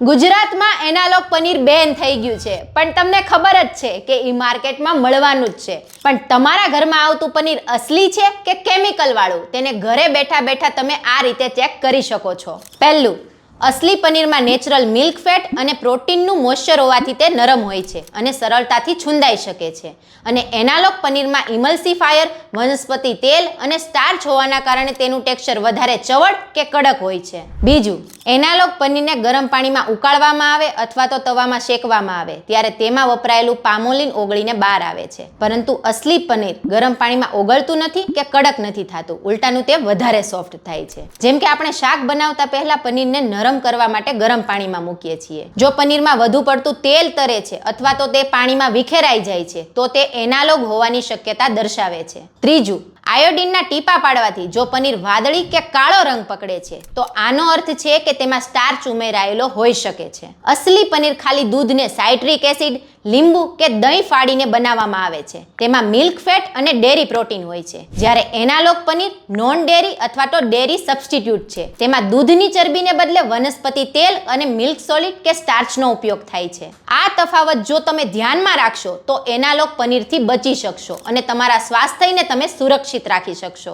ગુજરાતમાં એનાલોગ પનીર બેન થઈ ગયું છે, પણ તમને ખબર જ છે કે ઈ માર્કેટમાં મળવાનું જ છે. પણ તમારા ઘરમાં આવતું પનીર અસલી છે કે કેમિકલ વાળું, તેને ઘરે બેઠા બેઠા તમે આ રીતે ચેક કરી શકો છો. પહેલું, અસલી પનીરમાં નેચરલ મિલ્ક ફેટ અને પ્રોટીનનું મોઇશ્ચર હોવાથી તે નરમ હોય છે અને સરળતાથી છૂંદાઈ શકે છે. અને એનાલોગ પનીરમાં ઇમલ્સિફાયર, વનસ્પતિ તેલ અને સ્ટાર્ચ હોવાના કારણે તેનું ટેક્સચર વધારે ચવડ કે કડક હોય છે. બીજું, એનાલોગ પનીરને ગરમ પાણીમાં ઉકાળવામાં આવે અથવા તો તવામાં શેકવામાં આવે ત્યારે તેમાં વપરાયેલું પામોલિન ઓગળીને બહાર આવે છે. પરંતુ અસલી પનીર ગરમ પાણીમાં ઓગળતું નથી કે કડક નથી થતું, ઉલટાનું તે વધારે સોફ્ટ થાય છે. જેમ કે આપણે શાક બનાવતા પહેલા પનીરને નરમ કરવા માટે ગરમ પાણીમાં મૂકીએ છીએ. જો પનીરમાં વધુ પડતું તેલ તરે છે અથવા તો તે પાણીમાં વિખેરાઈ જાય છે તો તે એનાલોગ હોવાની શક્યતા દર્શાવે છે. ત્રીજું, આયોડીનના ટીપા પાડવાથી જો પનીર વાદળી કે કાળો રંગ પકડે છે તો આનો અર્થ છે કે તેમાં સ્ટાર્ચ ઉમેરાયેલો હોઈ શકે છે. અસલી પનીર ખાલી દૂધને સાઇટ્રિક એસિડ, લીંબુ કે દહીં ફાડીને બનાવવામાં આવે છે. તેમાં મિલ્ક ફેટ અને ડેરી પ્રોટીન હોય છે. જ્યારે એનાલોગ પનીર નોન ડેરી અથવા તો ડેરી સબસ્ટિટ્યુટ છે. તેમાં દૂધની ચરબીને બદલે વનસ્પતિ તેલ અને મિલ્ક સોલિડ કે સ્ટાર્ચનો ઉપયોગ થાય છે. આ તફાવત જો તમે ધ્યાનમાં રાખશો તો એનાલોગ પનીરથી બચી શકશો અને તમારા સ્વાસ્થ્યને તમે સુરક્ષિત રાખી શકશો.